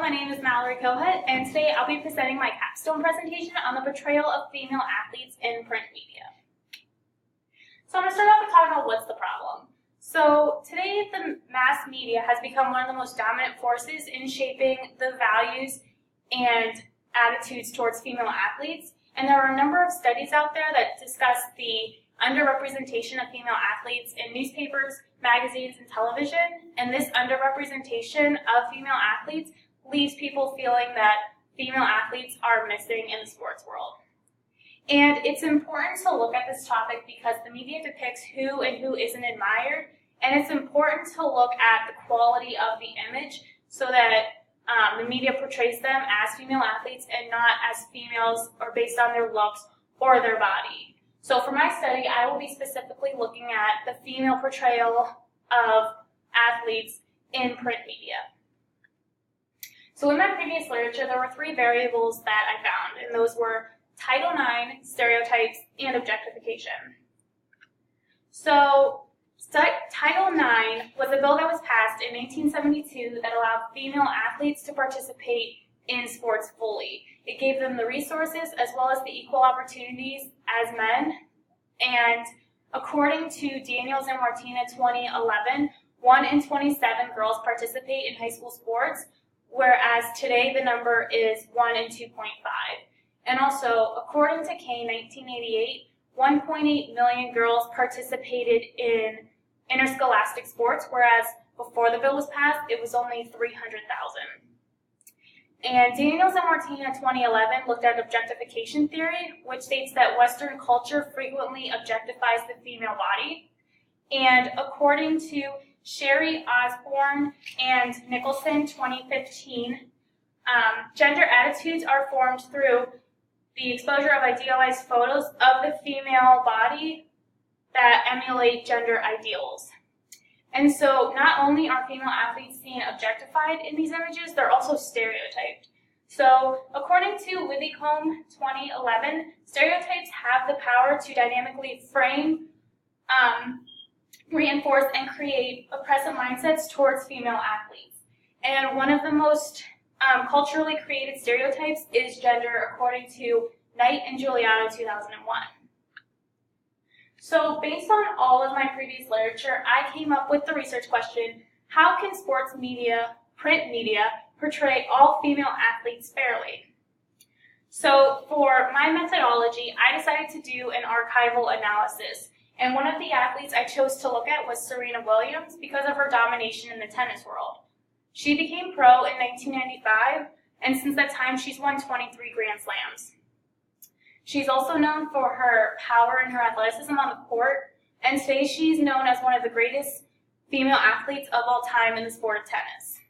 my name is Mallory Cohut, and today I'll be presenting my capstone presentation on the portrayal of female athletes in print media. So I'm going to start off with talking about what's the problem. So today the mass media has become one of the most dominant forces in shaping the values and attitudes towards female athletes, and there are a number of studies out there that discuss the underrepresentation of female athletes in newspapers, magazines, and television, and this underrepresentation of female athletes leaves people feeling that female athletes are missing in the sports world. And it's important to look at this topic because the media depicts who and who isn't admired, and it's important to look at the quality of the image so that the media portrays them as female athletes and not as females or based on their looks or their body. So for my study, I will be specifically looking at the female portrayal of athletes in print media. So in my previous literature, there were three variables that I found, and those were Title IX, stereotypes, and objectification. So Title IX was a bill that was passed in 1972 that allowed female athletes to participate in sports fully. It gave them the resources as well as the equal opportunities as men. And according to Daniels and Martina 2011, 1 in 27 girls participate in high school sports, whereas today the number is 1 in 2.5. And also, according to Kane 1988, 1.8 million girls participated in interscholastic sports, whereas before the bill was passed, it was only 300,000. And Daniels and Martina 2011 looked at objectification theory, which states that Western culture frequently objectifies the female body. And according to Sherry Osborne and Nicholson 2015, gender attitudes are formed through the exposure of idealized photos of the female body that emulate gender ideals. And so not only are female athletes seen objectified in these images, they're also stereotyped. So according to Withicombe 2011, stereotypes have the power to dynamically frame, reinforce, and create oppressive mindsets towards female athletes. And one of the most culturally created stereotypes is gender, according to Knight and Giuliano 2001. So based on all of my previous literature, I came up with the research question, how can sports media, print media, portray all female athletes fairly? So for my methodology, I decided to do an archival analysis. And one of the athletes I chose to look at was Serena Williams because of her domination in the tennis world. She became pro in 1995, and since that time, she's won 23 Grand Slams. She's also known for her power and her athleticism on the court, and today she's known as one of the greatest female athletes of all time in the sport of tennis.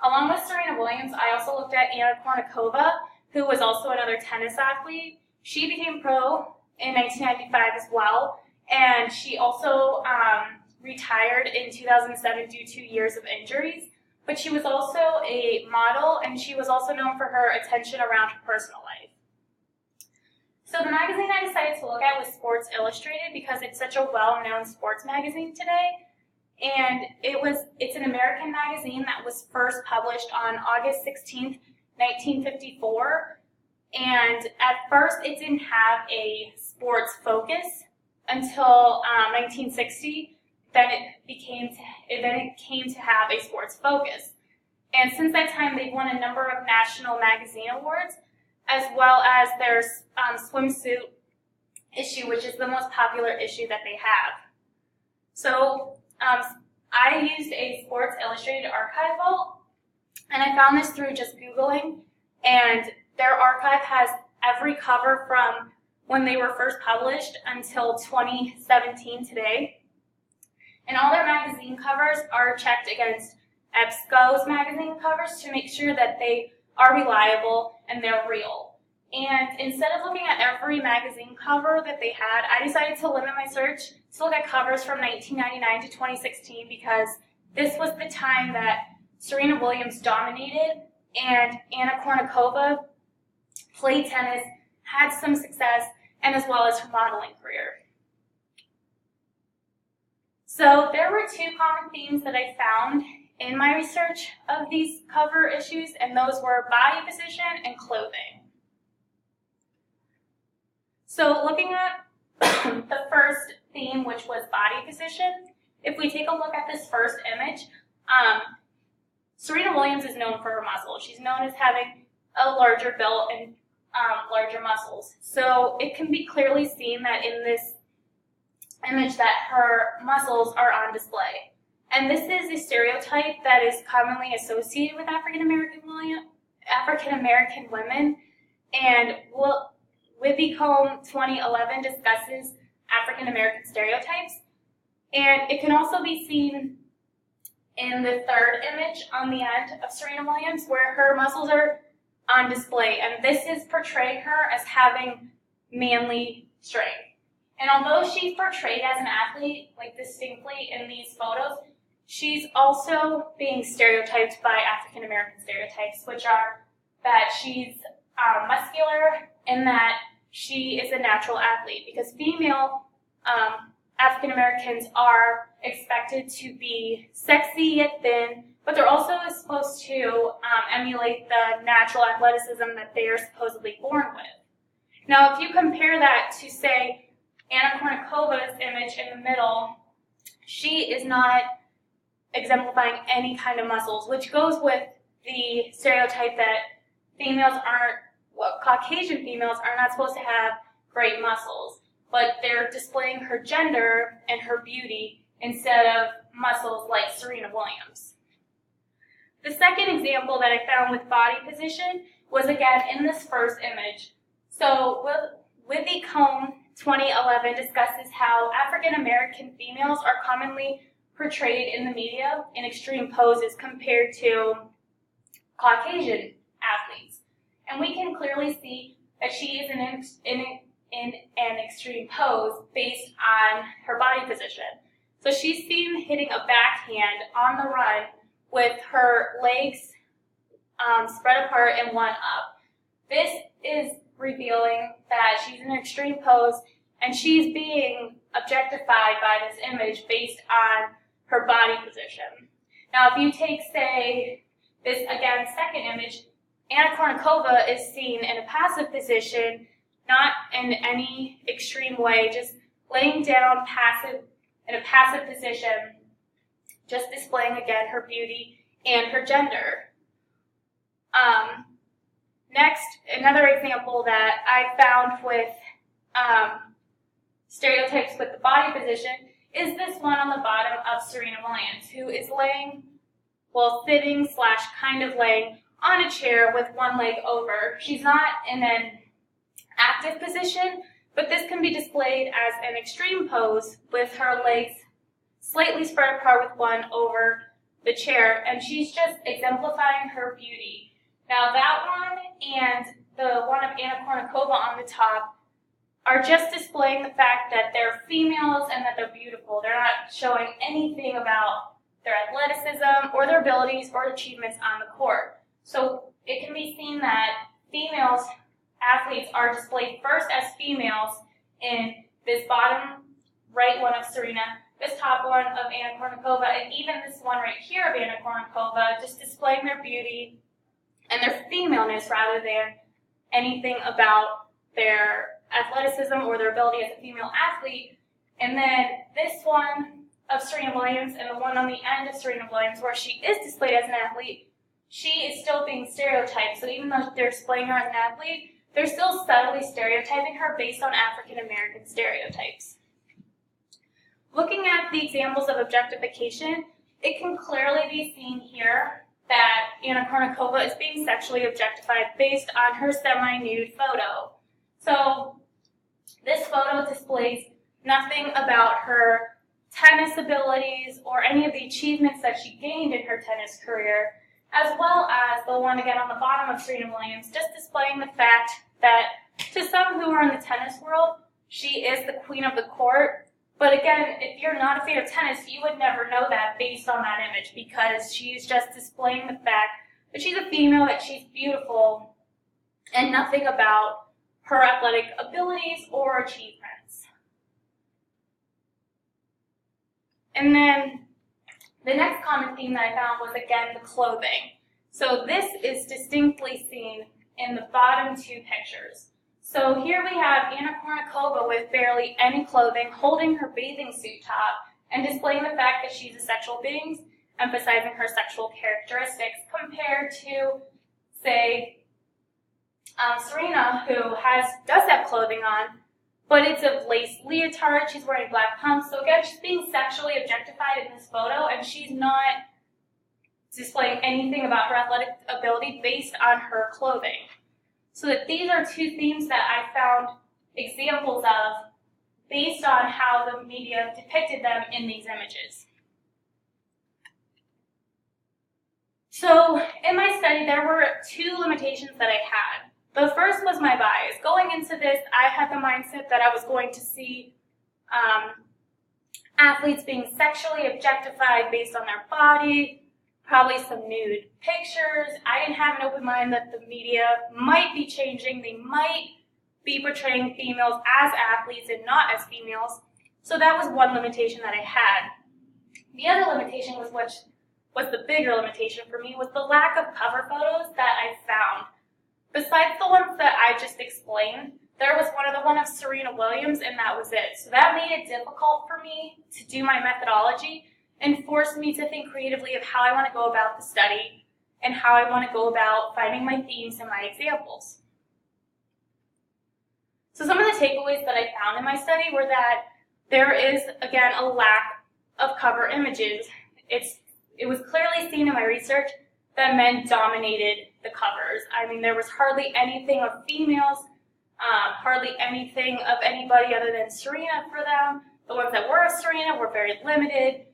Along with Serena Williams, I also looked at Anna Kournikova, who was also another tennis athlete. She became pro in 1995 as well, and she also retired in 2007 due to years of injuries. But she was also a model, and she was also known for her attention around her personal life. So the magazine I decided to look at was Sports Illustrated because it's such a well-known sports magazine today. And it's an American magazine that was first published on August 16th, 1954. And at first it didn't have a sports focus until 1960. Then it came to have a sports focus. And since that time, they've won a number of national magazine awards, as well as their swimsuit issue, which is the most popular issue that they have. So I used a Sports Illustrated archive vault, and I found this through just Googling, and their archive has every cover from when they were first published until 2017 today. And all their magazine covers are checked against EBSCO's magazine covers to make sure that they are reliable and they're real. And instead of looking at every magazine cover that they had, I decided to limit my search to look at covers from 1999 to 2016 because this was the time that Serena Williams dominated and Anna Kournikova played tennis, had some success, and as well as her modeling career. So there were two common themes that I found in my research of these cover issues, and those were body position and clothing. So looking at the first theme, which was body position, if we take a look at this first image, Serena Williams is known for her muscles. She's known as having a larger build and larger muscles. So it can be clearly seen that in this image that her muscles are on display. And this is a stereotype that is commonly associated with African American women. And Withicombe 2011 discusses African American stereotypes. And it can also be seen in the third image on the end of Serena Williams, where her muscles are on display. And this is portraying her as having manly strength. And although she's portrayed as an athlete, like distinctly in these photos, she's also being stereotyped by African American stereotypes, which are that she's muscular and that she is a natural athlete, because female African Americans are expected to be sexy yet thin, but they're also supposed to emulate the natural athleticism that they are supposedly born with. Now, if you compare that to, say, Anna Kournikova's image in the middle, she is not exemplifying any kind of muscles, which goes with the stereotype that Caucasian females are not supposed to have great muscles, but they're displaying her gender and her beauty instead of muscles like Serena Williams. The second example that I found with body position was again in this first image. So Withicombe 2011 discusses how African American females are commonly portrayed in the media in extreme poses compared to Caucasian athletes. And we can clearly see that she is in an extreme pose based on her body position. So she's seen hitting a backhand on the run with her legs spread apart and one up. This is revealing that she's in an extreme pose and she's being objectified by this image based on her body position. Now, if you take, say, this, again, second image, Anna Kournikova is seen in a passive position, not in any extreme way, just laying down in a passive position, just displaying, again, her beauty and her gender. Next, another example that I found with stereotypes with the body position is this one on the bottom of Serena Williams, who is sitting / kind of laying on a chair with one leg over. She's not in an active position, but this can be displayed as an extreme pose with her legs slightly spread apart with one over the chair, and she's just exemplifying her beauty. Now that one and the one of Anna Kournikova on the top are just displaying the fact that they're females and that they're beautiful. They're not showing anything about their athleticism or their abilities or achievements on the court. So it can be seen that females athletes are displayed first as females in this bottom right one of Serena, this top one of Anna Kournikova, and even this one right here of Anna Kournikova, just displaying their beauty and their femaleness rather than anything about their athleticism or their ability as a female athlete. And then this one of Serena Williams and the one on the end of Serena Williams, where she is displayed as an athlete, she is still being stereotyped. So even though they're displaying her as an athlete, they're still subtly stereotyping her based on African American stereotypes. Looking at the examples of objectification, it can clearly be seen here that Anna Kournikova is being sexually objectified based on her semi-nude photo. So this photo displays nothing about her tennis abilities or any of the achievements that she gained in her tennis career, as well as the one again on the bottom of Serena Williams, just displaying the fact that to some who are in the tennis world, she is the queen of the court. But again, if you're not a fan of tennis, you would never know that based on that image, because she's just displaying the fact that she's a female, that she's beautiful, and nothing about her athletic abilities or achievements. And then The next common theme that I found was, again, the clothing. So this is distinctly seen in the bottom two pictures. So here we have Anna Kournikova with barely any clothing, holding her bathing suit top and displaying the fact that she's a sexual being, emphasizing her sexual characteristics, compared to, say, Serena, who does have clothing on, but it's a lace leotard. She's wearing black pumps. So again, she's being sexually objectified in this photo, and she's not displaying anything about her athletic ability based on her clothing. So that these are two themes that I found examples of based on how the media depicted them in these images. So in my study, there were two limitations that I had. The first was my bias. Going into this, I had the mindset that I was going to see athletes being sexually objectified based on their body, probably some nude pictures. I didn't have an open mind that the media might be changing. They might be portraying females as athletes and not as females. So that was one limitation that I had. The other limitation was, which was the bigger limitation for me, was the lack of cover photos that I found. Besides the ones that I just explained, there was one of Serena Williams, and that was it. So that made it difficult for me to do my methodology and forced me to think creatively of how I want to go about the study and how I want to go about finding my themes and my examples. So some of the takeaways that I found in my study were that there is, again, a lack of cover images. It was clearly seen in my research that men dominated the covers. I mean, there was hardly anything of females, hardly anything of anybody other than Serena for them. The ones that were of Serena were very limited.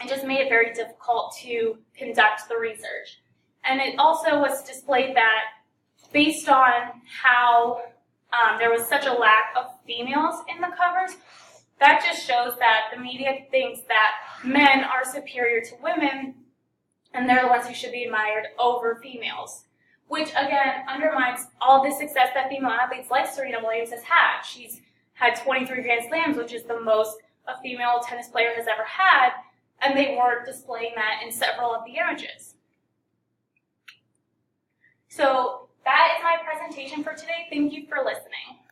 It just made it very difficult to conduct the research. And it also was displayed that based on how there was such a lack of females in the covers, that just shows that the media thinks that men are superior to women and they're the ones who should be admired over females, which again undermines all the success that female athletes like Serena Williams has had. She's had 23 Grand Slams, which is the most a female tennis player has ever had, and they weren't displaying that in several of the images. So that is my presentation for today. Thank you for listening.